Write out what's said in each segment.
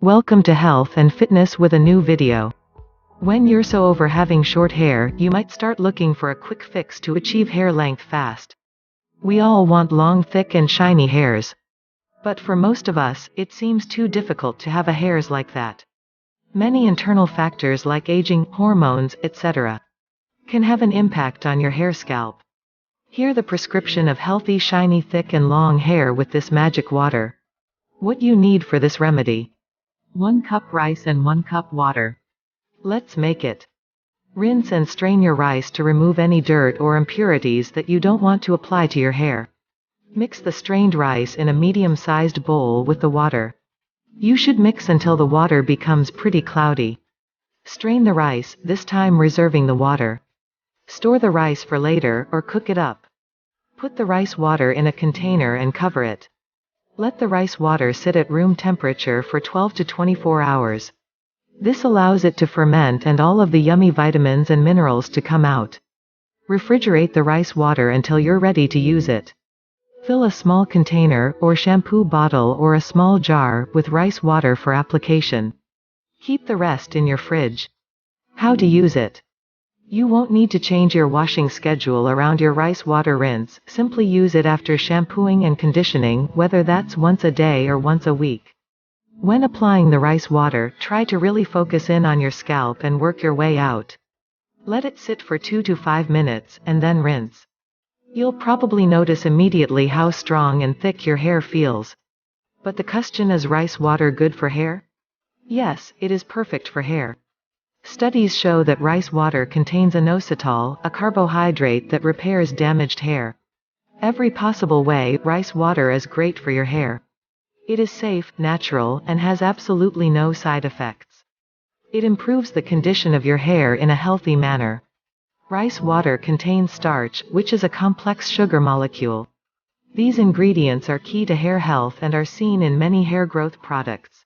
Welcome to Health and Fitness with a new video. When you're so over having short hair, you might start looking for a quick fix to achieve hair length fast. We all want long, thick and shiny hairs. But for most of us, it seems too difficult to have hairs like that. Many internal factors like aging, hormones, etc. can have an impact on your hair scalp. Hear the prescription of healthy, shiny, thick and long hair with this magic water. What you need for this remedy: 1 cup rice and 1 cup water. Let's make it. Rinse and strain your rice to remove any dirt or impurities that you don't want to apply to your hair. Mix the strained rice in a medium-sized bowl with the water. You should mix until the water becomes pretty cloudy. Strain the rice, this time reserving the water. Store the rice for later or cook it up. Put the rice water in a container and cover it. Let the rice water sit at room temperature for 12 to 24 hours. This allows it to ferment and all of the yummy vitamins and minerals to come out. Refrigerate the rice water until you're ready to use it. Fill a small container or shampoo bottle or a small jar with rice water for application. Keep the rest in your fridge. How to use it? You won't need to change your washing schedule around your rice water rinse, simply use it after shampooing and conditioning, whether that's once a day or once a week. When applying the rice water, try to really focus in on your scalp and work your way out. Let it sit for 2 to 5 minutes, and then rinse. You'll probably notice immediately how strong and thick your hair feels. But the question is, rice water good for hair? Yes, it is perfect for hair. Studies show that rice water contains inositol, a carbohydrate that repairs damaged hair. Every possible way, rice water is great for your hair. It is safe, natural, and has absolutely no side effects. It improves the condition of your hair in a healthy manner. Rice water contains starch, which is a complex sugar molecule. These ingredients are key to hair health and are seen in many hair growth products.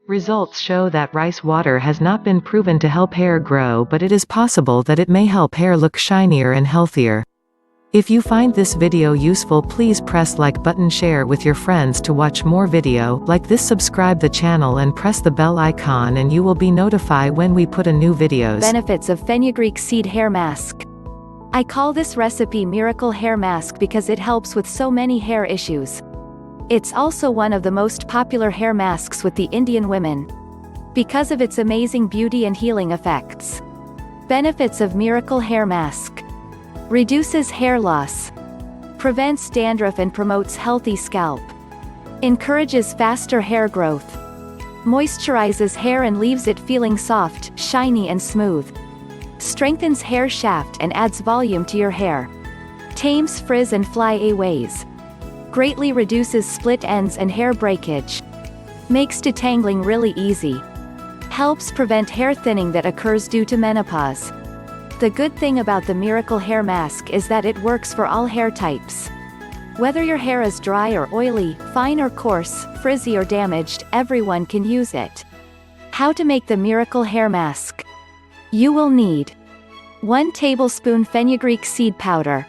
Results show that rice water has not been proven to help hair grow, but it is possible that it may help hair look shinier and healthier. If you find this video useful, please press like button, share with your friends to watch more video like this, subscribe the channel and press the bell icon and you will be notified when we put a new videos. Benefits of fenugreek seed hair mask. I call this recipe Miracle Hair Mask because it helps with so many hair issues. It's also one of the most popular hair masks with the Indian women, because of its amazing beauty and healing effects. Benefits of Miracle Hair Mask: reduces hair loss, prevents dandruff and promotes healthy scalp, encourages faster hair growth, moisturizes hair and leaves it feeling soft, shiny and smooth, strengthens hair shaft and adds volume to your hair, tames frizz and flyaways, greatly reduces split ends and hair breakage, makes detangling really easy, helps prevent hair thinning that occurs due to menopause. The good thing about the Miracle Hair Mask is that it works for all hair types. Whether your hair is dry or oily, fine or coarse, frizzy or damaged, everyone can use it. How to make the Miracle Hair Mask? You will need 1 tablespoon fenugreek seed powder,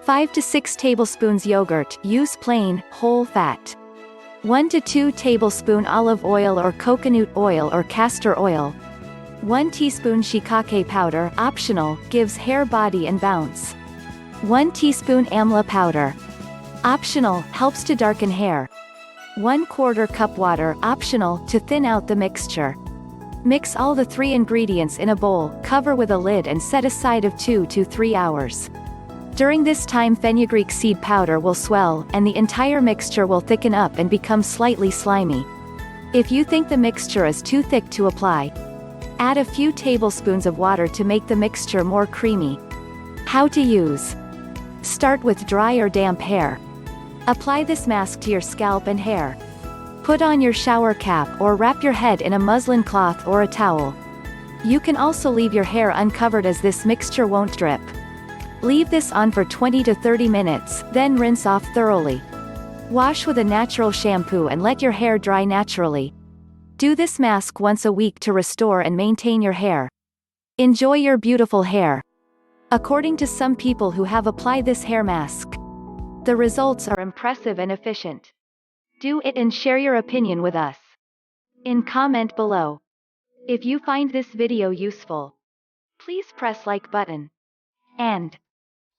5 to 6 tablespoons yogurt, use plain, whole fat, 1 to 2 tablespoon olive oil or coconut oil or castor oil, 1 teaspoon shiitake powder, optional, gives hair body and bounce, 1 teaspoon amla powder, optional, helps to darken hair, 1/4 cup water, optional, to thin out the mixture. Mix all the 3 ingredients in a bowl, cover with a lid and set aside of 2 to 3 hours. During this time fenugreek seed powder will swell, and the entire mixture will thicken up and become slightly slimy. If you think the mixture is too thick to apply, add a few tablespoons of water to make the mixture more creamy. How to use? Start with dry or damp hair. Apply this mask to your scalp and hair. Put on your shower cap or wrap your head in a muslin cloth or a towel. You can also leave your hair uncovered as this mixture won't drip. Leave this on for 20 to 30 minutes, then rinse off thoroughly. Wash with a natural shampoo and let your hair dry naturally. Do this mask once a week to restore and maintain your hair. Enjoy your beautiful hair. According to some people who have applied this hair mask, the results are impressive and efficient. Do it and share your opinion with us. in comment below. If you find this video useful, please press like button and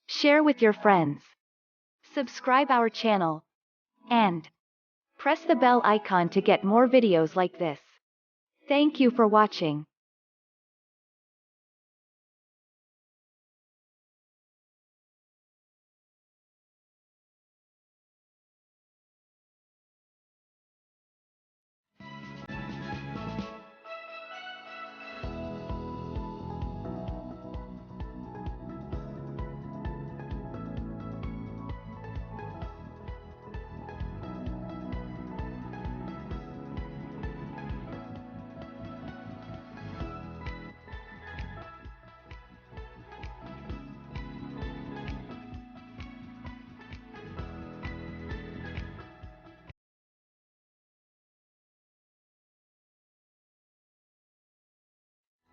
share with your friends. Subscribe our channel and press the bell icon to get more videos like this. Thank you for watching.